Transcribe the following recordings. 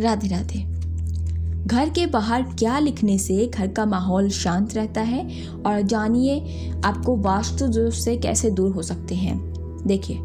राधे राधे। घर के बाहर क्या लिखने से घर का माहौल शांत रहता है, और जानिए आपको वास्तु दोष से कैसे दूर हो सकते हैं। देखिए,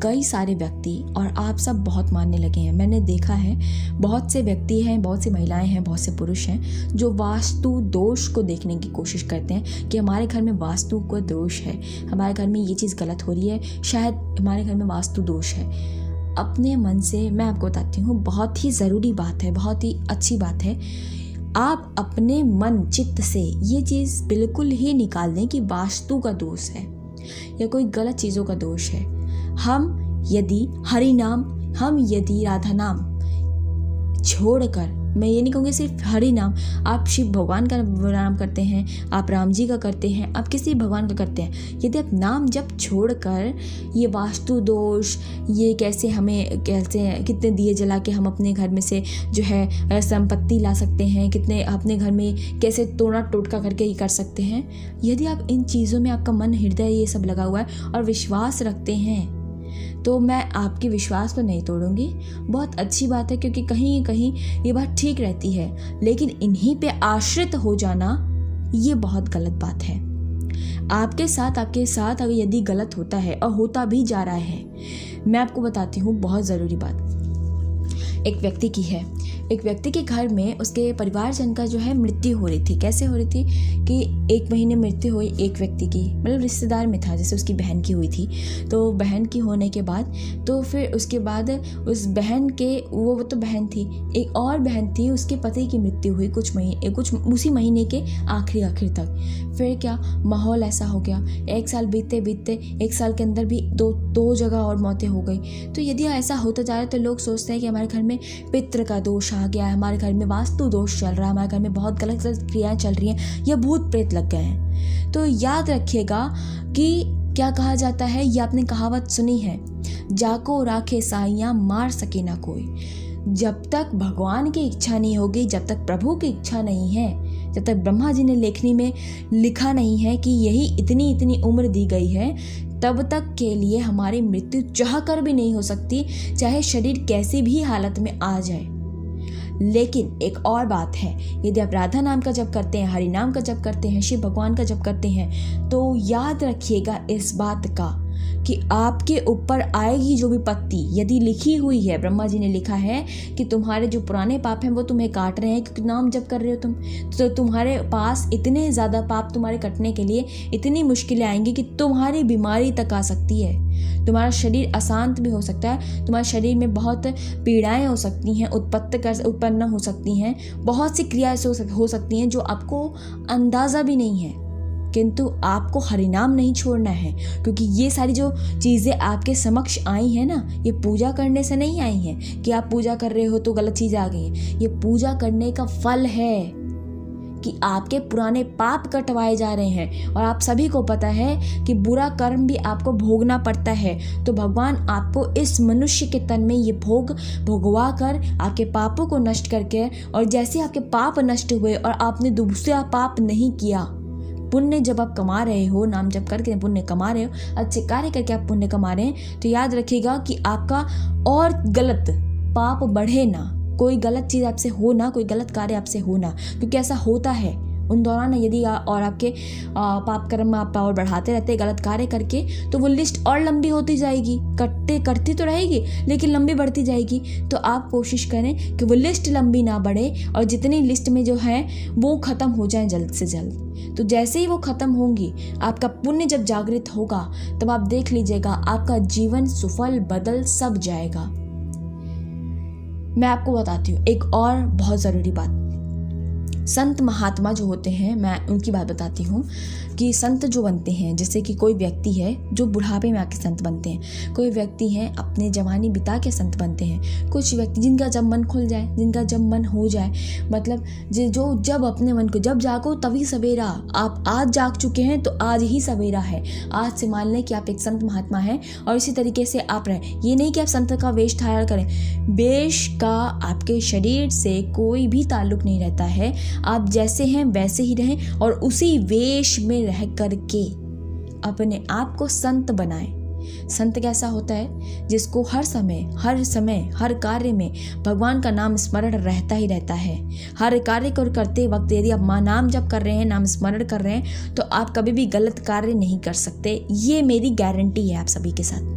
कई सारे व्यक्ति और आप सब बहुत मानने लगे हैं। मैंने देखा है बहुत से व्यक्ति हैं, बहुत सी महिलाएं हैं, बहुत से पुरुष हैं जो वास्तु दोष को देखने की कोशिश करते हैं कि हमारे घर में वास्तु का दोष है, हमारे घर में ये चीज़ गलत हो रही है, शायद हमारे घर में वास्तु दोष है। अपने मन से मैं आपको बताती हूँ, बहुत ही ज़रूरी बात है, बहुत ही अच्छी बात है। आप अपने मन चित्त से ये चीज़ बिल्कुल ही निकाल दें कि वास्तु का दोष है या कोई गलत चीज़ों का दोष है। हम यदि हरि नाम, हम यदि राधा नाम छोड़कर, मैं ये नहीं कहूँगी सिर्फ हरि नाम, आप शिव भगवान का नाम करते हैं, आप राम जी का करते हैं, आप किसी भगवान का करते हैं, यदि आप नाम जब छोड़कर ये वास्तु दोष, ये कैसे हमें कितने दिए जला के हम अपने घर में से जो है संपत्ति ला सकते हैं, कितने अपने घर में कैसे तोड़ा टोटका करके ये कर सकते हैं, यदि आप इन चीज़ों में आपका मन हृदय ये सब लगा हुआ है और विश्वास रखते हैं, तो मैं आपके विश्वास को नहीं तोड़ूंगी। बहुत अच्छी बात है, क्योंकि कहीं कहीं ये बात ठीक रहती है, लेकिन इन्हीं पे आश्रित हो जाना ये बहुत गलत बात है। आपके साथ अगर यदि गलत होता है और होता भी जा रहा है, मैं आपको बताती हूँ बहुत ज़रूरी बात एक व्यक्ति की है। एक व्यक्ति के घर में उसके परिवारजन का जो है मृत्यु हो रही थी। कैसे हो रही थी कि 1 महीने मृत्यु हुई एक व्यक्ति की, मतलब रिश्तेदार में था, जैसे उसकी बहन की हुई थी। तो बहन की होने के बाद तो फिर उसके बाद उस बहन के वो तो बहन थी, एक और बहन थी, उसके पति की मृत्यु हुई कुछ उसी महीने के आखिर तक। फिर क्या माहौल ऐसा हो गया, 1 साल बीतते 1 साल के अंदर भी दो जगह और मौतें हो गई। तो यदि ऐसा होता जा रहा है तो लोग सोचते हैं कि हमारे घर में पितृ का दोष आ गया है, हमारे घर में वास्तु दोष चल रहा है, हमारे घर में बहुत गलत क्रियाएं चल रही हैं या भूत प्रेत लग गए हैं। तो याद रखिएगा कि क्या कहा जाता है, ये आपने कहावत सुनी है, जाको राखे साइयां मार सके ना कोई। जब तक भगवान की इच्छा नहीं होगी, जब तक प्रभु की इच्छा नहीं है, जब तक ब्रह्मा जी ने लेखनी में लिखा नहीं है कि यही इतनी उम्र दी गई है, तब तक के लिए हमारी मृत्यु चाह कर भी नहीं हो सकती, चाहे शरीर कैसी भी हालत में आ जाए। लेकिन एक और बात है, यदि आप राधा नाम का जप करते हैं, हरि नाम का जप करते हैं, शिव भगवान का जप करते हैं, तो याद रखिएगा इस बात का कि आपके ऊपर आएगी जो विपत्ति, यदि लिखी हुई है, ब्रह्मा जी ने लिखा है कि तुम्हारे जो पुराने पाप हैं वो तुम्हें काट रहे हैं क्योंकि नाम जप कर रहे हो तुम, तो तुम्हारे पास इतने ज़्यादा पाप तुम्हारे कटने के लिए इतनी मुश्किलें आएंगी कि तुम्हारी बीमारी तक आ सकती है, तुम्हारा शरीर अशांत भी हो सकता है, तुम्हारे शरीर में बहुत पीड़ाएं हो सकती हैं, उत्पन्न हो सकती हैं, बहुत सी क्रियाएं हो सकती हैं जो आपको अंदाज़ा भी नहीं है। किंतु आपको हरिनाम नहीं छोड़ना है, क्योंकि ये सारी जो चीज़ें आपके समक्ष आई हैं ना, ये पूजा करने से नहीं आई हैं कि आप पूजा कर रहे हो तो गलत चीज़ें आ गई हैं। ये पूजा करने का फल है कि आपके पुराने पाप कटवाए जा रहे हैं, और आप सभी को पता है कि बुरा कर्म भी आपको भोगना पड़ता है। तो भगवान आपको इस मनुष्य के तन में ये भोग भोगवा कर आपके पापों को नष्ट करके, और जैसे आपके पाप नष्ट हुए और आपने दूसरा पाप नहीं किया, पुण्य जब आप कमा रहे हो, नाम जप करके पुण्य कमा रहे हो, अच्छे कार्य करके आप पुण्य कमा रहे हैं, तो याद रखिएगा कि आपका और गलत पाप बढ़े ना, कोई गलत चीज़ आपसे हो ना, कोई गलत कार्य आपसे हो ना, क्योंकि ऐसा होता है उन दौरान यदि और आपके पाप कर्म में आप और बढ़ाते रहते गलत कार्य करके, तो वो लिस्ट और लंबी होती जाएगी, करती तो रहेगी लेकिन लंबी बढ़ती जाएगी। तो आप कोशिश करें कि वो लिस्ट लंबी ना बढ़े, और जितनी लिस्ट में जो है वो ख़त्म हो जाए जल्द से जल्द। तो जैसे ही वो ख़त्म होंगी, आपका पुण्य जब जागृत होगा, तब आप देख लीजिएगा आपका जीवन सुफल बदल सब जाएगा। मैं आपको बताती हूँ एक और बहुत ज़रूरी बात। संत महात्मा जो होते हैं, मैं उनकी बात बताती हूँ कि संत जो बनते हैं, जैसे कि कोई व्यक्ति है जो बुढ़ापे में आके संत बनते हैं, कोई व्यक्ति हैं अपने जवानी बिता के संत बनते हैं, कुछ व्यक्ति जिनका जब मन खुल जाए, जिनका जब मन हो जाए, मतलब जो जब अपने मन को जब जागो तभी सवेरा। आप आज जाग चुके हैं तो आज ही सवेरा है। आज से मान लें कि आप एक संत महात्मा हैं और इसी तरीके से आप रहें। ये नहीं कि आप संत का वेश धारण करें, वेश का आपके शरीर से कोई भी ताल्लुक नहीं रहता है। आप जैसे हैं वैसे ही रहें और उसी वेश में रह करके अपने आप को संत बनाएं। संत कैसा होता है? जिसको हर समय हर कार्य में भगवान का नाम स्मरण रहता ही रहता है। हर कार्य को करते वक्त यदि आप नाम जप कर रहे हैं, नाम स्मरण कर रहे हैं, तो आप कभी भी गलत कार्य नहीं कर सकते। ये मेरी गारंटी है आप सभी के साथ।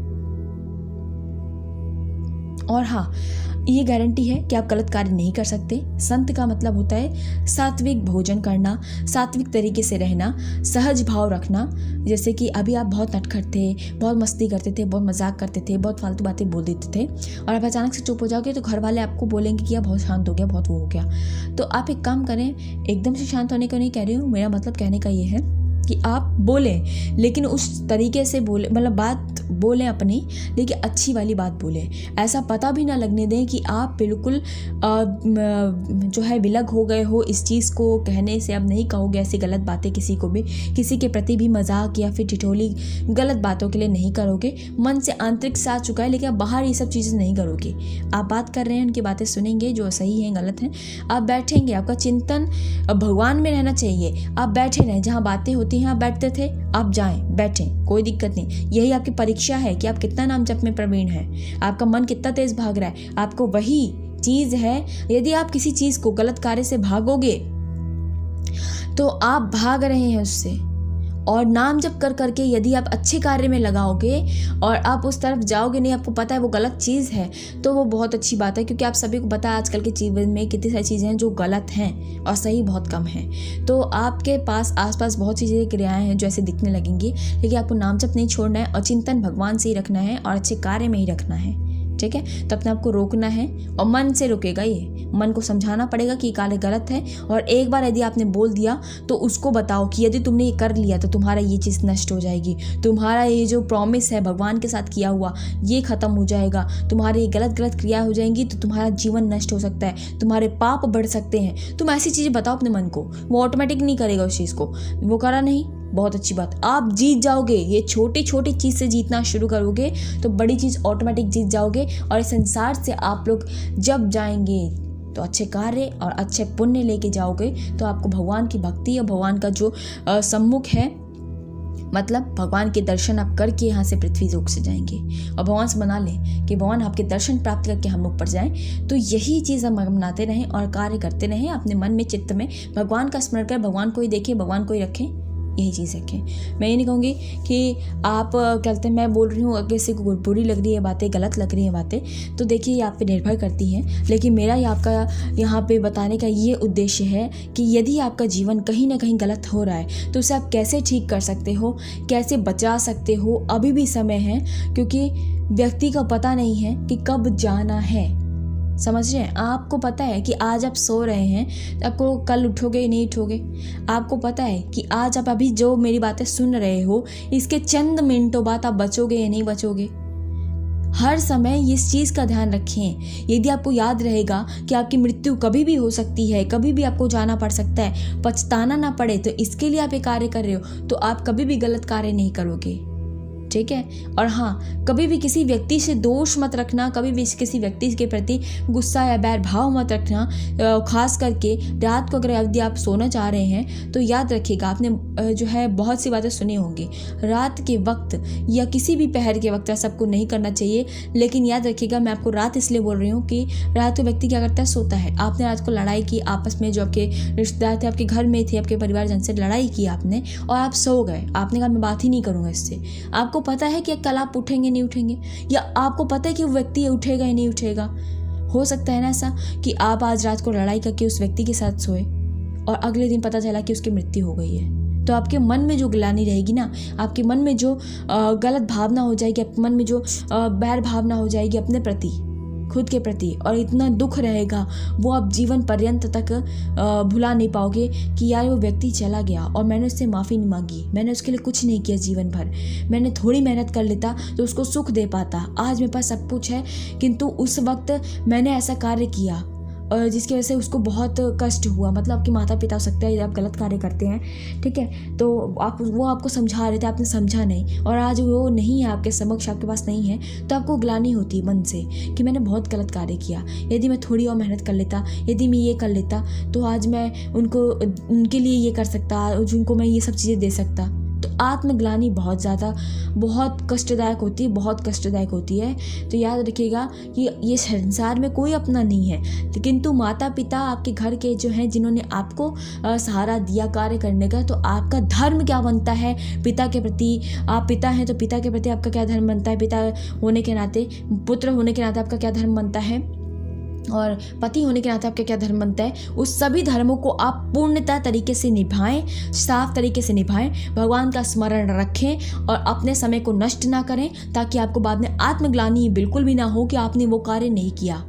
और हाँ, ये गारंटी है कि आप गलत कार्य नहीं कर सकते। संत का मतलब होता है सात्विक भोजन करना, सात्विक तरीके से रहना, सहज भाव रखना। जैसे कि अभी आप बहुत नटखट थे, बहुत मस्ती करते थे, बहुत मजाक करते थे, बहुत फालतू बातें बोल देते थे, और आप अचानक से चुप हो जाओगे तो घर वाले आपको बोलेंगे कि आप बहुत शांत हो गया, बहुत वो हो गया। तो आप एक काम करें, एकदम से शांत होने को नहीं कह रही हूँ, मेरा मतलब कहने का ये है कि आप बोलें, लेकिन उस तरीके से बोले, मतलब बात बोलें अपनी, लेकिन अच्छी वाली बात बोलें। ऐसा पता भी ना लगने दें कि आप बिल्कुल जो है विलग हो गए हो इस चीज़ को कहने से। अब नहीं कहोगे ऐसी गलत बातें किसी को भी, किसी के प्रति भी मजाक या फिर ठिठोली गलत बातों के लिए नहीं करोगे। मन से आंतरिक से आ चुका है, लेकिन आप बाहर ये सब चीज़ें नहीं करोगे। आप बात कर रहे हैं, उनकी बातें सुनेंगे जो सही हैं गलत हैं। आप बैठेंगे, आपका चिंतन भगवान में रहना चाहिए। आप बैठे रहें, जहाँ बातें होती हैं आप बैठते थे, आप जाएं, बैठें, कोई दिक्कत नहीं। यही आपकी परीक्षा है कि आप कितना नाम जप में प्रवीण हैं, आपका मन कितना तेज भाग रहा है। आपको वही चीज़ है, यदि आप किसी चीज़ को गलत कार्य से भागोगे तो आप भाग रहे हैं उससे। और नाम जप कर करके यदि आप अच्छे कार्य में लगाओगे और आप उस तरफ जाओगे नहीं, आपको पता है वो गलत चीज़ है, तो वो बहुत अच्छी बात है। क्योंकि आप सभी को पता है आजकल के जीवन में कितनी सारी चीज़ें हैं जो गलत हैं और सही बहुत कम है। तो आपके पास आसपास बहुत सी चीज़ें, क्रियाएं हैं जो ऐसे दिखने लगेंगी, लेकिन आपको नाम जप नहीं छोड़ना है और चिंतन भगवान से ही रखना है और अच्छे कार्य में ही रखना है। ठीक है, तो अपने आपको रोकना है और मन से रुकेगा। ये मन को समझाना पड़ेगा कि कार्य गलत है, और एक बार यदि आपने बोल दिया तो उसको बताओ कि यदि तुमने ये कर लिया तो तुम्हारा ये चीज़ नष्ट हो जाएगी, तुम्हारा ये जो प्रॉमिस है भगवान के साथ किया हुआ ये खत्म हो जाएगा, तुम्हारी गलत क्रिया हो जाएंगी तो तुम्हारा जीवन नष्ट हो सकता है, तुम्हारे पाप बढ़ सकते हैं। तुम ऐसी चीज़ें बताओ अपने मन को, वो ऑटोमेटिक नहीं करेगा उस चीज़ को। वो करा नहीं, बहुत अच्छी बात, आप जीत जाओगे। ये छोटी छोटी चीज़ से जीतना शुरू करोगे तो बड़ी चीज़ ऑटोमेटिक जीत जाओगे। और इस संसार से आप लोग जब जाएंगे तो अच्छे कार्य और अच्छे पुण्य लेके जाओगे, तो आपको भगवान की भक्ति और भगवान का जो सम्मुख है, मतलब भगवान के दर्शन आप करके यहाँ से पृथ्वी लोक से जाएंगे। और भगवान से मना लें कि भगवान आपके दर्शन प्राप्त करके हम लोग पर जाएं। तो यही चीज़ हम मनाते रहें और कार्य करते रहें। अपने मन में, चित्त में भगवान का स्मरण कर, भगवान को ही देखें, भगवान को ही रखें, यही चीज़ रखें। मैं ये नहीं कहूँगी कि आप कहते हैं मैं बोल रही हूँ, अगर किसी को बुरी लग रही है बातें, गलत लग रही है बातें, तो देखिए ये आप पे निर्भर करती हैं। लेकिन मेरा ये आपका यहाँ पे बताने का ये उद्देश्य है कि यदि आपका जीवन कहीं ना कहीं गलत हो रहा है तो उसे आप कैसे ठीक कर सकते हो, कैसे बचा सकते हो। अभी भी समय है, क्योंकि व्यक्ति का पता नहीं है कि कब जाना है। समझ रहे हैं? आपको पता है कि आज आप सो रहे हैं, आपको कल उठोगे नहीं उठोगे। आपको पता है कि आज आप अभी जो मेरी बातें सुन रहे हो, इसके चंद मिनटों बाद आप बचोगे या नहीं बचोगे। हर समय इस चीज़ का ध्यान रखें। यदि आपको याद रहेगा कि आपकी मृत्यु कभी भी हो सकती है, कभी भी आपको जाना पड़ सकता है, पछताना ना पड़े, तो इसके लिए आप ये कार्य कर रहे हो, तो आप कभी भी गलत कार्य नहीं करोगे। ठीक है। और हाँ, कभी भी किसी व्यक्ति से दोष मत रखना, कभी भी किसी व्यक्ति के प्रति गुस्सा या बैर भाव मत रखना। खास करके रात को अगर यदि आप सोना चाह रहे हैं तो याद रखिएगा, आपने जो है बहुत सी बातें सुनी होंगी, रात के वक्त या किसी भी पहर के वक्त सबको नहीं करना चाहिए। लेकिन याद रखिएगा, मैं आपको रात इसलिए बोल रही हूँ कि रात को व्यक्ति क्या करता है, सोता है। आपने रात को लड़ाई की आपस में, जो आपके रिश्तेदार थे, आपके घर में थे, आपके परिवारजन से लड़ाई की आपने, और आप सो गए। आपने कहा मैं बात ही नहीं करूँगा इससे। आपको पता है कि कल आप उठेंगे नहीं उठेंगे, या आपको पता है कि वो व्यक्ति उठेगा या नहीं उठेगा। हो सकता है ना ऐसा कि आप आज रात को लड़ाई करके उस व्यक्ति के साथ सोए और अगले दिन पता चला कि उसकी मृत्यु हो गई है। तो आपके मन में जो ग्लानि रहेगी ना, आपके मन में जो गलत भावना हो जाएगी, आपके मन में जो बैर भावना हो जाएगी अपने प्रति, खुद के प्रति, और इतना दुख रहेगा, वो आप जीवन पर्यंत तक भुला नहीं पाओगे कि यार वो व्यक्ति चला गया और मैंने उससे माफ़ी नहीं मांगी, मैंने उसके लिए कुछ नहीं किया जीवन भर, मैंने थोड़ी मेहनत कर लेता तो उसको सुख दे पाता। आज मेरे पास सब कुछ है, किंतु उस वक्त मैंने ऐसा कार्य किया और जिसकी वजह से उसको बहुत कष्ट हुआ। मतलब आपके माता पिता हो सकता है यदि आप गलत कार्य करते हैं, ठीक है, तो वो आपको समझा रहे थे, आपने समझा नहीं, और आज वो नहीं है आपके समक्ष, आपके पास नहीं है, तो आपको ग्लानि होती है मन से कि मैंने बहुत गलत कार्य किया। यदि मैं थोड़ी और मेहनत कर लेता, यदि मैं ये कर लेता, तो आज मैं उनके लिए ये कर सकता, उनको मैं ये सब चीज़ें दे सकता। तो आत्मग्लानि बहुत कष्टदायक होती है, बहुत कष्टदायक होती है। तो याद रखिएगा कि ये संसार में कोई अपना नहीं है, किंतु माता पिता आपके घर के जो हैं, जिन्होंने आपको सहारा दिया कार्य करने का, तो आपका धर्म क्या बनता है पिता के प्रति। आप पिता हैं तो पिता के प्रति आपका क्या धर्म बनता है, पिता होने के नाते, पुत्र होने के नाते आपका क्या धर्म बनता है, और पति होने के नाते आपका क्या धर्म बनता है। उस सभी धर्मों को आप पूर्णतः तरीके से निभाएं, साफ तरीके से निभाएं, भगवान का स्मरण रखें और अपने समय को नष्ट ना करें, ताकि आपको बाद में आत्मग्लानि बिल्कुल भी ना हो कि आपने वो कार्य नहीं किया।